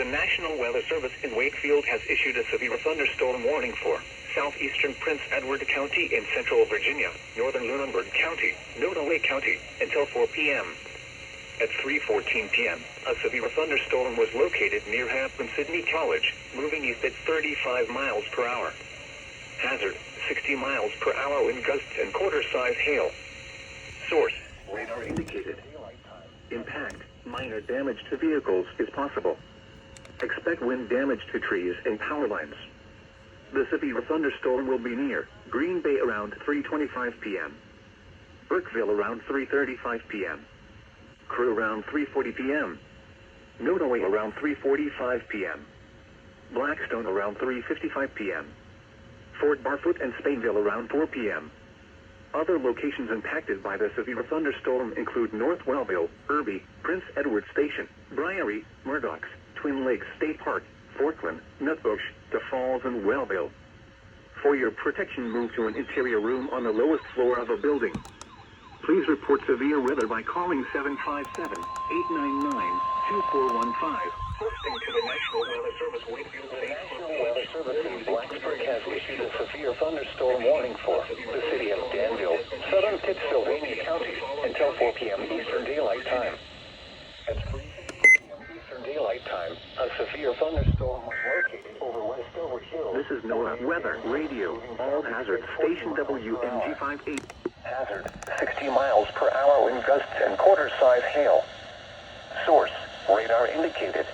The National Weather Service in Wakefield has issued a severe thunderstorm warning for southeastern Prince Edward County in central Virginia, northern Lunenburg County, Nodaway County, until 4 p.m. At 3:14 p.m., a severe thunderstorm was located near Hampton Sydney College, moving east at 35 miles per hour. Hazard, 60 miles per hour wind gusts and quarter-size hail. Source, radar indicated. Impact, minor damage to vehicles is possible. Expect wind damage to trees and power lines. The severe thunderstorm will be near Green Bay around 3:25 p.m. Burkeville around 3:35 p.m. Crewe around 3:40 p.m. Nodaway around 3:45 p.m. Blackstone around 3:55 p.m. Fort Barfoot and Spainville around 4 p.m. Other locations impacted by the severe thunderstorm include North Wellville, Irby, Prince Edward Station, Briery, Murdoch's, Twin Lakes State Park, Forkland, Nutbush, The Falls, and Wellville. For your protection, move to an interior room on the lowest floor of a building. Please report severe weather by calling 757-899-2415. Hosting to the National Weather Service Wakefield. The National Weather Service in Blacksburg has issued a severe thunderstorm warning for the city of Danville, southern Pittsylvania County, until 4 p.m. Eastern Daylight Time. At 3 p.m. Eastern Daylight Time, a severe thunderstorm was located over Westover Hills. This is NOAA Weather Radio. All hazard station WMG58. Hazard, 60 miles per hour wind gusts and quarter-size hail. Source, radar indicated.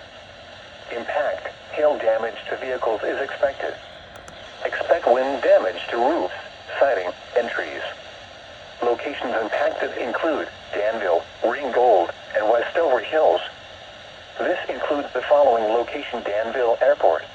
Impact, hail damage to vehicles is expected. Expect wind damage to roofs, siding, and trees. Locations impacted include Danville, Ringgold, and Westover Hills. This includes the following location: Danville Airport,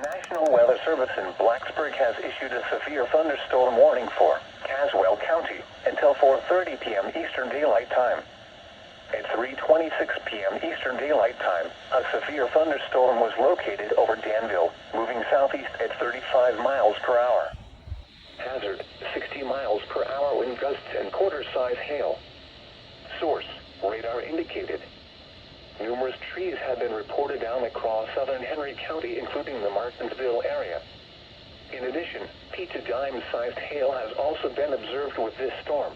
National Weather Service in Blacksburg has issued a severe thunderstorm warning for Caswell County until 4:30 p.m. Eastern Daylight Time. At 3:26 p.m. Eastern Daylight Time, a severe thunderstorm was located over Danville, moving southeast at 35 miles per hour. Hazard, 60 miles per hour wind gusts and quarter-size hail. Source, radar indicated. Numerous trees have been reported down across southern Henry County, including the Martinsville area. In addition, P to dime-sized hail has also been observed with this storm.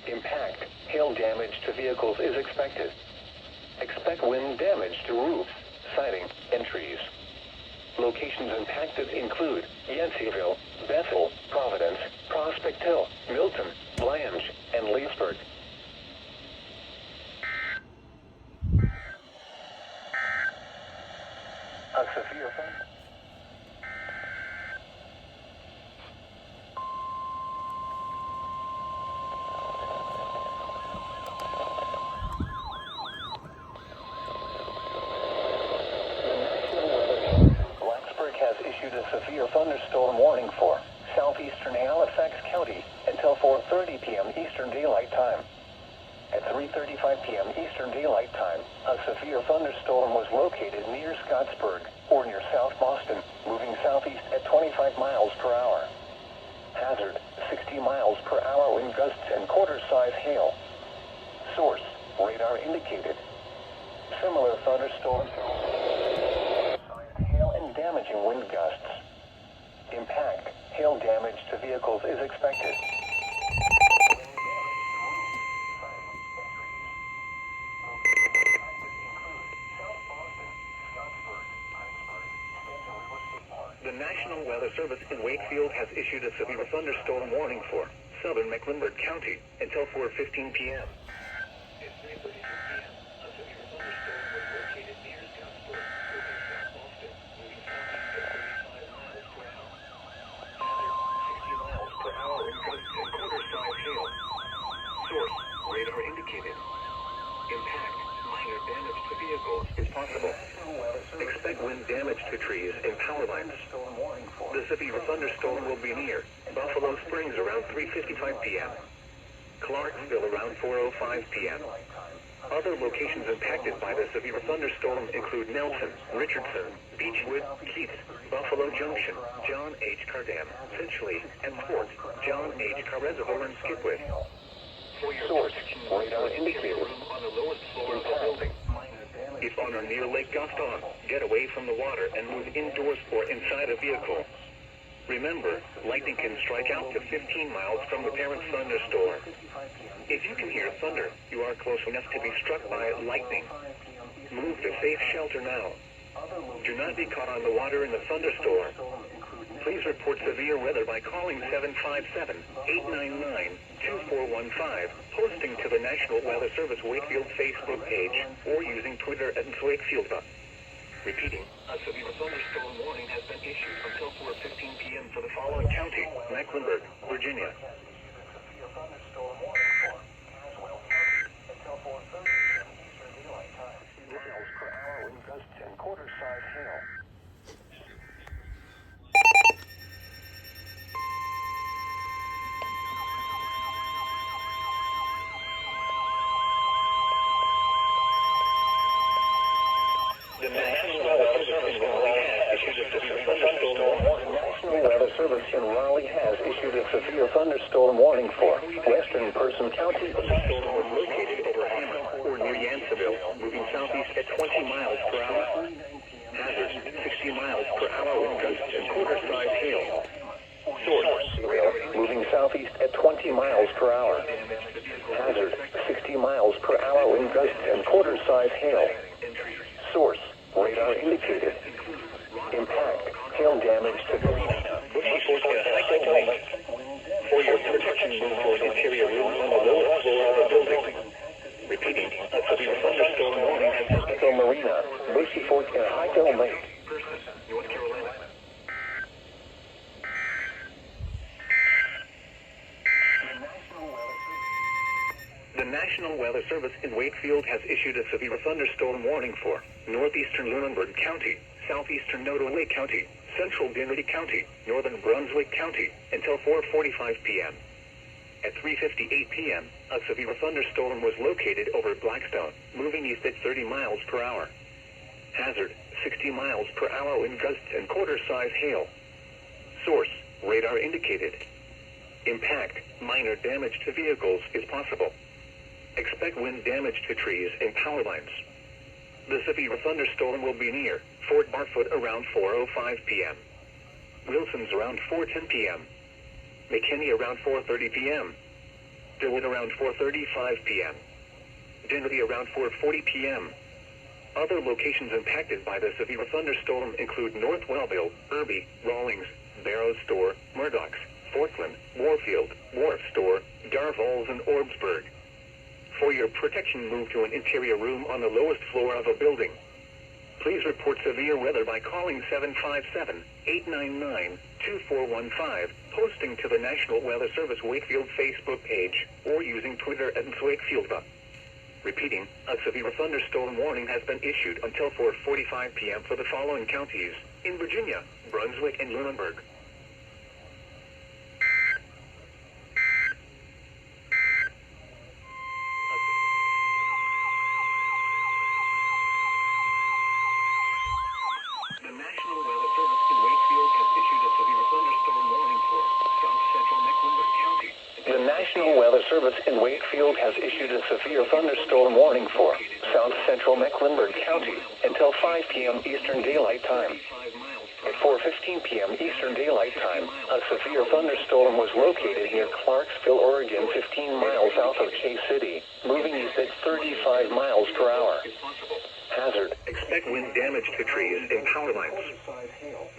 Impact, hail damage to vehicles is expected. Expect wind damage to roofs, siding, and trees. Locations impacted include Yanceyville, Bethel, Providence, Prospect Hill, Milton, Blanche, and Leesburg. A severe thunder. Blacksburg has issued a severe thunderstorm warning for southeastern Halifax County until 4:30 p.m. Eastern Daylight Time. At 3:35 p.m. Eastern Daylight Time, a severe thunderstorm was located near Scottsburg, or near South Boston, moving southeast at 25 miles per hour. Hazard, 60 miles per hour wind gusts and quarter-size hail. Source, radar indicated. Similar thunderstorms, hail and damaging wind gusts. Impact, hail damage to vehicles is expected. The National Weather Service in Wakefield has issued a severe thunderstorm warning for southern Mecklenburg County until 4:15 p.m. At 3:32 p.m., a severe thunderstorm was located near Scottsburg, moving south Boston, moving southeast at 35 miles per hour. Hazard, 60 miles per hour in gusts and quarter-size hail. Source, radar indicated. Impact, minor damage to vehicles is possible. Expect wind damage to trees and power lines. The severe thunderstorm will be near Buffalo Springs around 3:55 p.m. Clarksville around 4:05 p.m. Other locations impacted by the severe thunderstorm include Nelson, Richardson, Beechwood, Keats, Buffalo Junction, John H. Carr Dam, Finchley, and Fort John H. Carr Reservoir and Skipwith. For your Source, protection, radar indicated. room on the lowest floor of the building. If on or near Lake Gaston, get away from the water and move indoors or inside a vehicle. Remember, lightning can strike out to 15 miles from the parent thunderstorm. If you can hear thunder, you are close enough to be struck by lightning. Move to safe shelter now. Do not be caught on the water in the thunderstorm. Please report severe weather by calling 757-899-2415, posting to the National Weather Service Wakefield Facebook page, or using Twitter at @WakefieldUp. Repeating, a severe thunderstorm warning has been issued until 4:15 p.m. for the following county: Mecklenburg, Virginia. Miles per hour in gusts and quarter-size hail. The National Weather Service in Raleigh has issued a severe thunderstorm warning. National Weather Service in Raleigh has issued a severe thunderstorm warning for western Person County. The storm was located over Hammond or near Yanceyville, moving southeast at 20 miles per hour. Hazard, 60 miles per hour with gusts and quarter-size hail. Source, Moving southeast at 20 miles per hour. Hazard, 60 miles per hour wind gusts and quarter-size hail. Source, radar indicated. Impact, hail damage to Bushy Fork has high lake. For your protection, move to an interior room on the lowest floor of the building. Repeating, a severe thunderstorm warning has been Hightail Marina, Bushy Fork and Hightail Lake. North Carolina. The National Weather Service in Wakefield has issued a severe thunderstorm warning for northeastern Lunenburg County, southeastern Nottoway County, central Dinwiddie County, northern Brunswick County, until 4:45 p.m. At 3:58 p.m., a severe thunderstorm was located over Blackstone, moving east at 30 miles per hour. Hazard, 60 miles per hour wind gusts and quarter-size hail. Source, radar indicated. Impact, minor damage to vehicles is possible. Expect wind damage to trees and power lines. The severe thunderstorm will be near Fort Barfoot around 4:05 p.m. Wilson's around 4:10 p.m. McKinney around 4:30 p.m. DeWitt around 4:35 p.m. Dinwiddie around 4:40 p.m. Other locations impacted by the severe thunderstorm include North Wellville, Irby, Rawlings, Barrows Store, Murdoch's, Fortland, Warfield, Wharf Store, Darvall's, and Orbsburg. For your protection, move to an interior room on the lowest floor of a building. Please report severe weather by calling 757-899-2415, posting to the National Weather Service Wakefield Facebook page, or using Twitter at @WakefieldUp. Repeating, a severe thunderstorm warning has been issued until 4:45 p.m. for the following counties in Virginia: Brunswick and Lunenburg. The National Weather Service in Wakefield has issued a severe thunderstorm warning for South Central Mecklenburg County. The National Weather Service in Wakefield has issued a severe thunderstorm warning for South Central Mecklenburg County until 5 p.m. Eastern Daylight Time. At 4:15 p.m. Eastern Daylight Time, a severe thunderstorm was located near Clarksville, Oregon, 15 miles south of K-City, moving east at 35 miles per hour. Hazard. Expect wind damage to trees and power lines.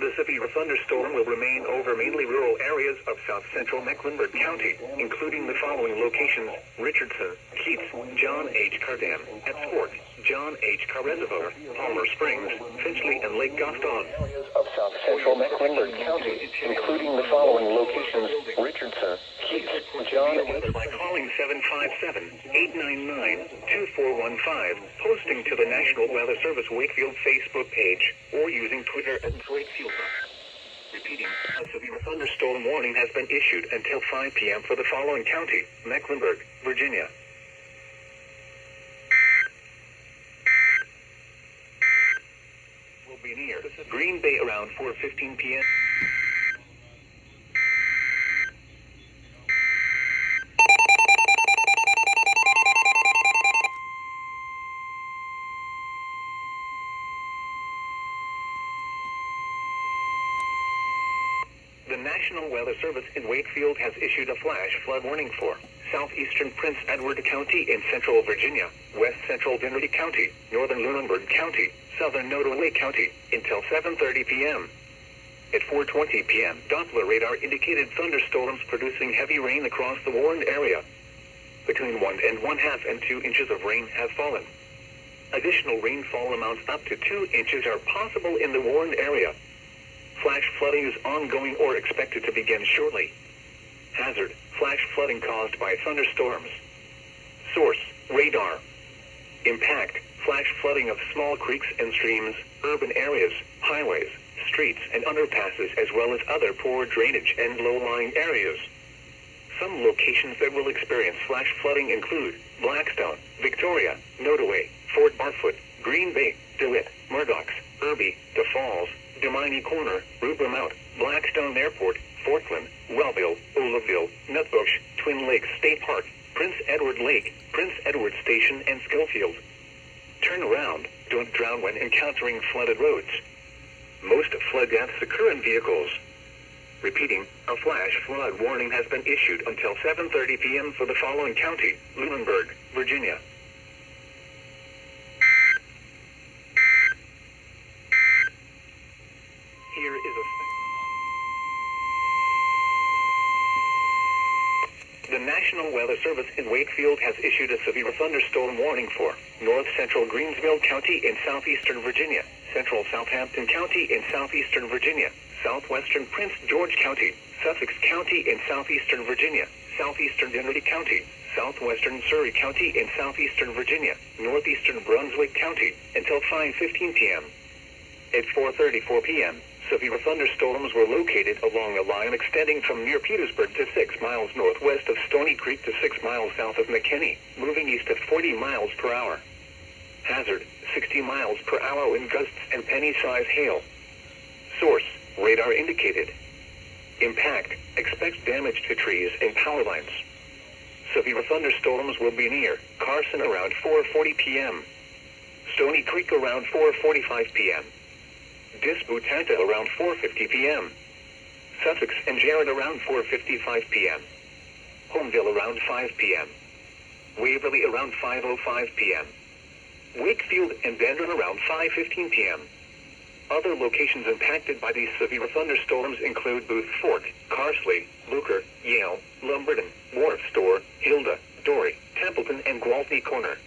The severe thunderstorm will remain over mainly rural areas of south central Mecklenburg County, including the following locations: Richardson, Keats, John H. Carr Dam, Epsport, John H. Carr Reservoir, Palmer Springs, Finchley, and Lake Gaston. Areas of south central Mecklenburg County, including the following locations: Richardson, Keats, John Weather by calling 757-899-2415, posting to the National Weather Service Wakefield Facebook page, or using Twitter at WakefieldUp. Repeating, a severe thunderstorm warning has been issued until 5 p.m. for the following county: Mecklenburg, Virginia. Green Bay around 4:15 p.m. The National Weather Service in Wakefield has issued a flash flood warning for southeastern Prince Edward County in central Virginia, west central Dinwiddie County, northern Lunenburg County, southern Nodaway County, until 7:30 p.m. At 4:20 p.m., Doppler radar indicated thunderstorms producing heavy rain across the warned area. Between 1 and 1/2 and 2 inches of rain have fallen. Additional rainfall amounts up to 2 inches are possible in the warned area. Flash flooding is ongoing or expected to begin shortly. Hazard: flash flooding caused by thunderstorms. Source: radar. Impact: flash flooding of small creeks and streams, urban areas, highways, streets and underpasses, as well as other poor drainage and low-lying areas. Some locations that will experience flash flooding include Blackstone, Victoria, Nodaway, Fort Barfoot, Green Bay, DeWitt, Murdochs, Irby, The Falls, Dominey Corner, Rupert Mount, Blackstone Airport, Fortland, Wellville, Oliveville, Nutbush, Twin Lakes State Park, Prince Edward Lake, Prince Edward Station and Schofield. Turn around, don't drown when encountering flooded roads. Most flood deaths occur in vehicles. Repeating, a flash flood warning has been issued until 7:30 p.m. for the following county: Lunenburg, Virginia. Here is The National Weather Service in Wakefield has issued a severe thunderstorm warning for north central Greensville County in southeastern Virginia, central Southampton County in southeastern Virginia, southwestern Prince George County, Sussex County in southeastern Virginia, southeastern Dinwiddie County, southwestern Surrey County in southeastern Virginia, northeastern Brunswick County, until 5:15 p.m. At 4:34 p.m., severe thunderstorms were located along a line extending from near Petersburg to 6 miles northwest of Stony Creek to 6 miles south of McKinney, moving east at 40 miles per hour. Hazard: 60 miles per hour wind gusts and penny-size hail. Source: radar indicated. Impact: expect damage to trees and power lines. Severe thunderstorms will be near Carson around 4:40 p.m. Stony Creek around 4:45 p.m. Disputanta around 4:50 p.m. Sussex and Jarrett around 4:55 p.m. Homeville around 5 p.m. Waverly around 5:05 p.m. Wakefield and Bandon around 5:15 p.m. Other locations impacted by these severe thunderstorms include Booth Fork, Carsley, Luker, Yale, Lumberton, Wharf Store, Hilda, Dory, Templeton, and Gwaltney Corner.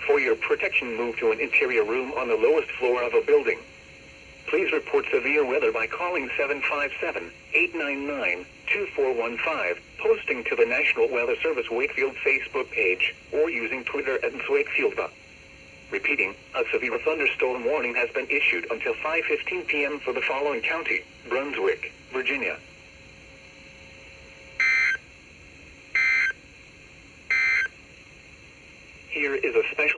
For your protection, move to an interior room on the lowest floor of a building. Please report severe weather by calling 757-899-2415, posting to the National Weather Service Wakefield Facebook page, or using Twitter at @WakefieldBA. Repeating, a severe thunderstorm warning has been issued until 5:15 p.m. for the following county: Brunswick, Virginia. Here is a special